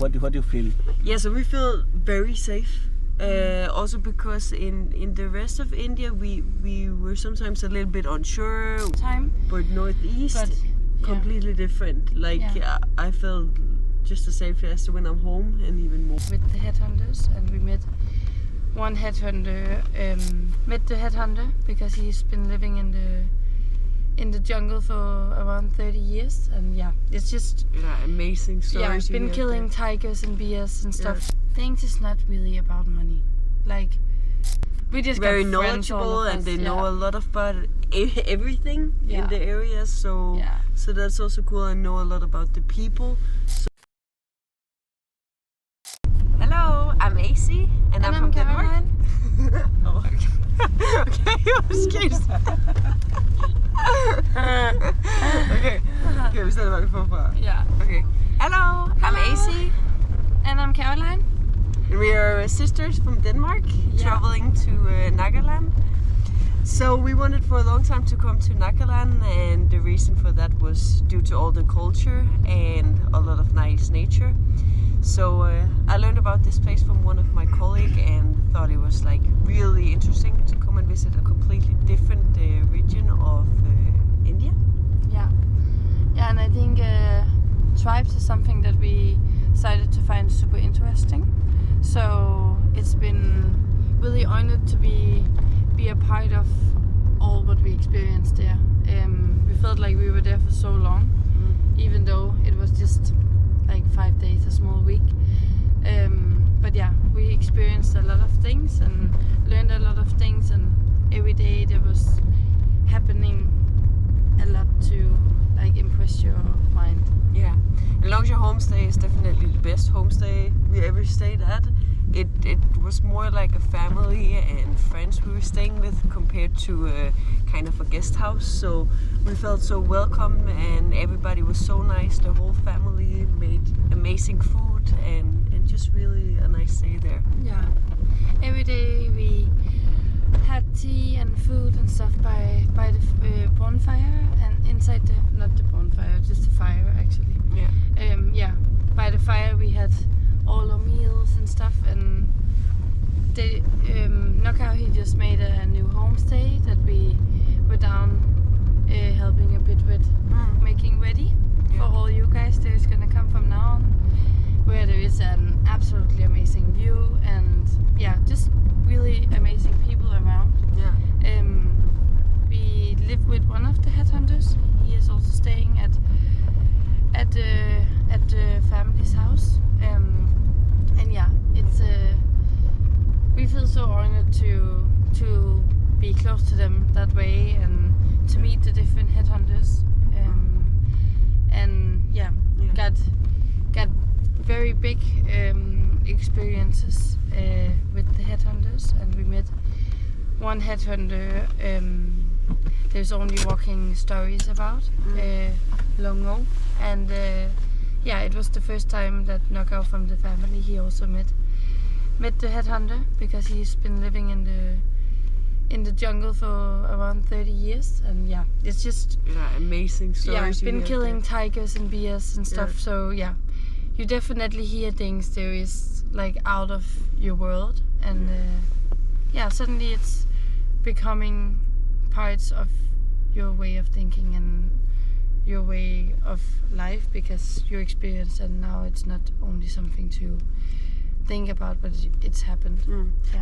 what do you feel? Yeah, so we feel very safe. Also because in the rest of India we were sometimes a little bit unsure. But northeast, completely different. Like I felt just as safe as when I'm home, and even more. With the headhunters, and we met one headhunter. Met the headhunter because he's been living in the jungle for around 30 years, and it's just amazing stories. Been killing tigers and bears and stuff. Things is not really about money. Like, we just very got knowledgeable, and they know a lot about everything in the area. So that's also cool. I know a lot about the people. So hello, I'm AC, and I'm from Denmark. Oh, okay, excuse. Okay, vi starter bare forfra. Okay. Hello, I'm AC. And I'm Caroline. And we are sisters from Denmark, traveling to Nagaland. So we wanted for a long time to come to Nagaland, and the reason for that was due to all the culture and a lot of nice nature. So I learned about this place from one of my colleagues and thought it was like really interesting to come and visit a completely different region of India. Yeah, and I think tribes is something that we decided to find super interesting. So it's been really honored to be a part of all what we experienced there. We felt like we were there for so long, even though it was just like 5 days, a small week. But we experienced a lot of things and learned a lot of things, and every day there was happening a lot to like impress your mind. Yeah, and Longshore Homestay is definitely the best homestay we ever stayed at. It was more like a family and friends we were staying with compared to kind of a guest house. So we felt so welcome, and everybody was so nice. The whole family made amazing food, and just really a nice stay there. Yeah, every day we had tea and food and stuff by the bonfire, and inside not the bonfire, just the fire actually. By the fire we had all our meals and stuff, and they Knockout, he just made a new homestay that we were down helping a bit with making ready for all you guys that is gonna come from now on, where there is an absolutely amazing view and just really amazing people around. We live with one of the headhunters. He is also staying at the family's house, and it's we feel so honored to be close to them that way, and to meet the different headhunters, and got very big experiences with the headhunters. And we met one headhunter there's only walking stories about, Longo, and it was the first time that Knockout from the family, he also met the headhunter, because he's been living in the jungle for around 30 years, and it's just amazing stories. Been killing tigers and bears and stuff. So you definitely hear things there is like out of your world, and suddenly it's becoming parts of your way of thinking and your way of life, because you experience, and now it's not only something to think about, but it's happened.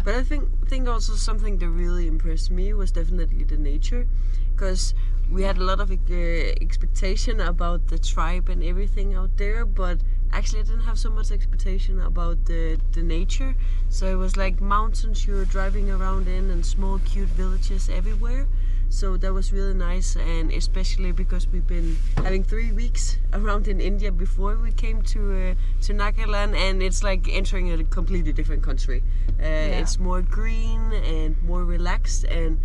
But I think also something that really impressed me was definitely the nature, because we had a lot of expectation about the tribe and everything out there, but actually I didn't have so much expectation about the nature. So it was like mountains you were driving around in, and small cute villages everywhere. So that was really nice, and especially because we've been having 3 weeks around in India before we came to Nagaland, and it's like entering a completely different country. It's more green and more relaxed, and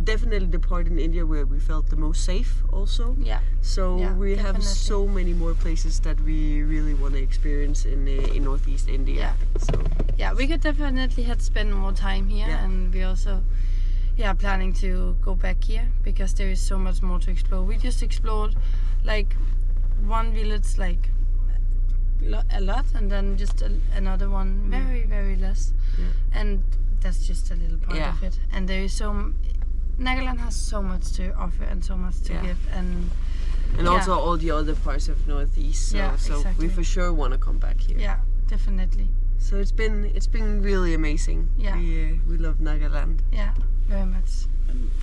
definitely the part in India where we felt the most safe also. So we have so many more places that we really want to experience in Northeast India. So we could definitely have spent more time here, and we also planning to go back here, because there is so much more to explore. We just explored like one village like a lot, and then just another one very, very less. Yeah. And that's just a little part Yeah. of it. And there is Nagaland has so much to offer and so much to give, and also all the other parts of Northeast. So, so exactly. we for sure want to come back here. Yeah, definitely. So it's been really amazing. Yeah. We love Nagaland. Yeah, very much.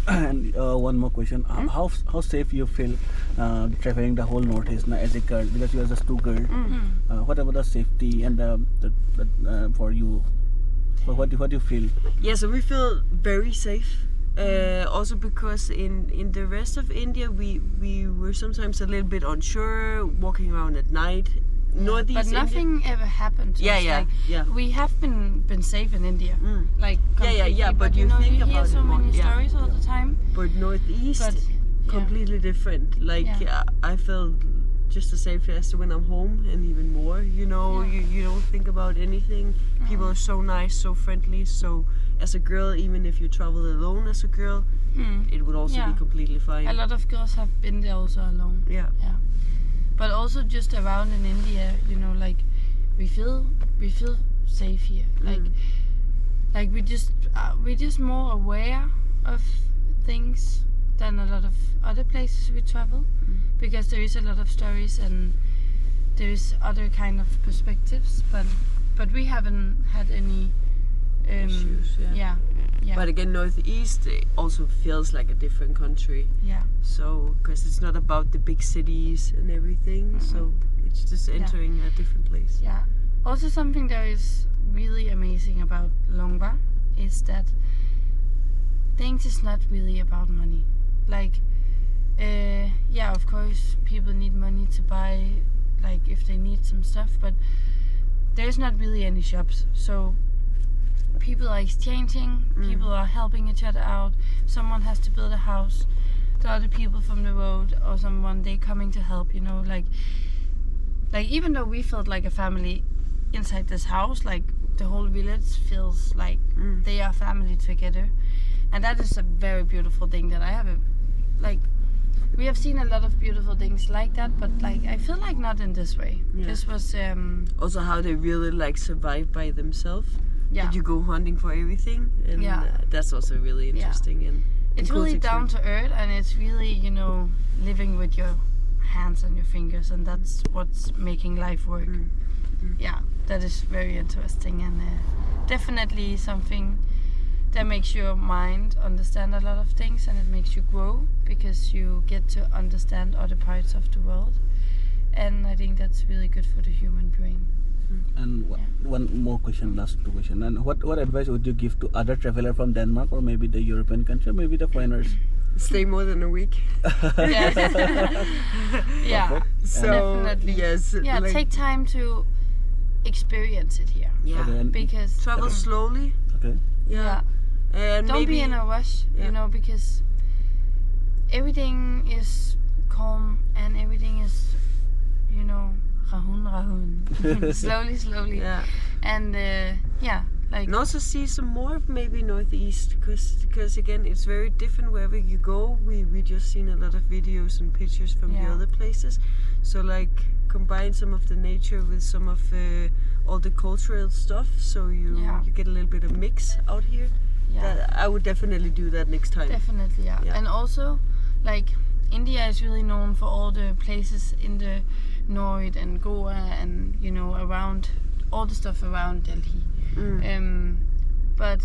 And one more question: how safe you feel traveling the whole Northeast now as a girl, because you are just two girls? What about the safety and the for you? What do you feel? Yeah, so we feel very safe. Also because in the rest of India we were sometimes a little bit unsure walking around at night. Northeast but nothing India, ever happened to us. We have been safe in India. Like completely, but you know, think you hear about so it more. many stories all the time. But Northeast, completely different. Like I felt just as safe as when I'm home, and even more. You know, you don't think about anything. People are so nice, so friendly. So as a girl, even if you travel alone as a girl, it would also be completely fine. A lot of girls have been there also alone. Yeah. But also just around in India, you know, like we feel safe here. Like we're just more aware of things than a lot of other places we travel, because there is a lot of stories and there is other kind of perspectives. But we haven't had any issues. Yeah. But again, Northeast also feels like a different country. Yeah. So, because it's not about the big cities and everything, so it's just entering a different place. Yeah. Also, something that is really amazing about Longva is that things is not really about money. Like, of course, people need money to buy, like if they need some stuff, but there's not really any shops. So people are exchanging, people are helping each other out. Someone has to build a house, the other people from the road or someone, they coming to help, you know, like even though we felt like a family inside this house, like the whole village feels like they are family together. And that is a very beautiful thing that I have we have seen a lot of beautiful things like that, but like I feel like not in this way. This was also how they really like survive by themselves. Yeah. That you go hunting for everything, and that's also really interesting. And it's cool really down to earth, and it's really, you know, living with your hands and your fingers, and that's what's making life work. Yeah, that is very interesting, and definitely something that makes your mind understand a lot of things, and it makes you grow because you get to understand other parts of the world, and I think that's really good for the human brain. And one more question, last two questions. And what advice would you give to other traveler from Denmark or maybe the European country, or maybe the foreigners? Stay more than a week. Yeah. So definitely. yes. Yeah, like, take time to experience it here. Yeah. Okay, because travel slowly. Okay. Yeah. And don't be in a rush, you know, because everything is calm and everything is, you know, rahun. slowly. Yeah. And like. And also see some more of maybe Northeast, because again it's very different wherever you go. We just seen a lot of videos and pictures from the other places. So like combine some of the nature with some of all the cultural stuff. So you get a little bit of mix out here. Yeah. I would definitely do that next time. Definitely, yeah. And also, like, India is really known for all the places in the north and Goa and, you know, around, all the stuff around Delhi. But,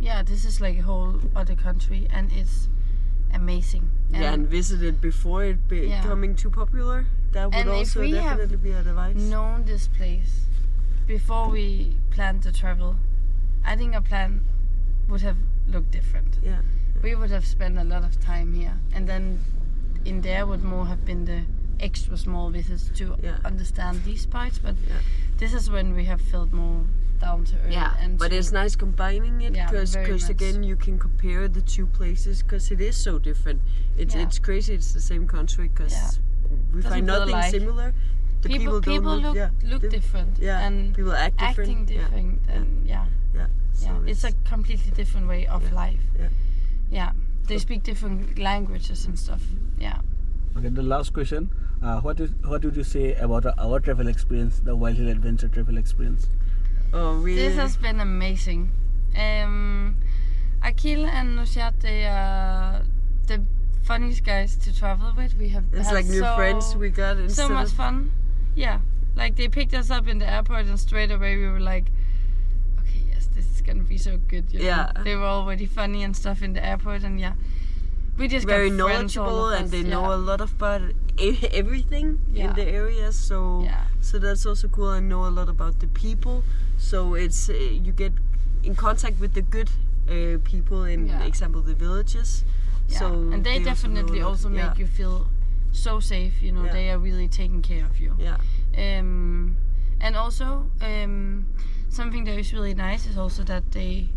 yeah, this is like a whole other country and it's amazing. And visit it before it becoming too popular. That would also definitely be an advice. Known this place before we planned to travel, I think our plan would have looked different. Yeah. We would have spent a lot of time here, and then in there would more have been the extra small visits to understand these parts. But this is when we have felt more down to earth. Yeah, and but it's nice combining it because again you can compare the two places because it is so different. It's crazy. It's the same country because we find nothing similar. The people don't look different. Yeah, and people act different. Acting different. And So it's a completely different way of life. Yeah. They speak different languages and stuff. Yeah. Okay, the last question. What would you say about our travel experience, the Wild Hill Adventure travel experience? Oh, we. This has been amazing. Akil and Nushat, they are the funniest guys to travel with. We have It's had like new friends we got. so instead much of- fun. Yeah, like they picked us up in the airport and straight away we were like, okay, yes, this is gonna be so good. You know? Yeah. They were already funny and stuff in the airport, and yeah, we just Very got friends, all knowledgeable, of and us, they know yeah. a lot about everything Yeah. in the area. So Yeah. so that's also cool, and know a lot about the people. So it's you get in contact with the good people in Yeah. example the villages. Yeah. So and they also definitely know a lot. also make Yeah. you feel so safe. You know, Yeah. they are really taking care of you. Yeah. And also, something that is really nice is also that they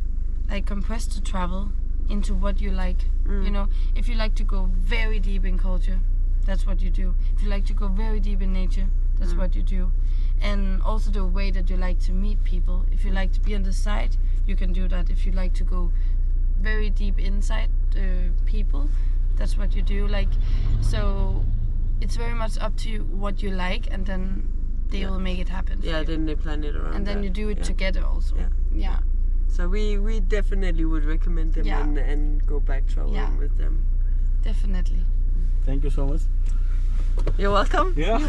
like compress the travel into what you like. You know, if you like to go very deep in culture, that's what you do. If you like to go very deep in nature, that's what you do. And also the way that you like to meet people. If you like to be on the side, you can do that. If you like to go very deep inside people, that's what you do. Like, so it's very much up to you what you like, and then they will make it happen. For Yeah. you. Then they plan it around. And then that. you do it Yeah. together also. Yeah. Yeah. So we definitely would recommend them Yeah. and go back traveling Yeah. with them. Definitely. Thank you so much. You're welcome. Yeah.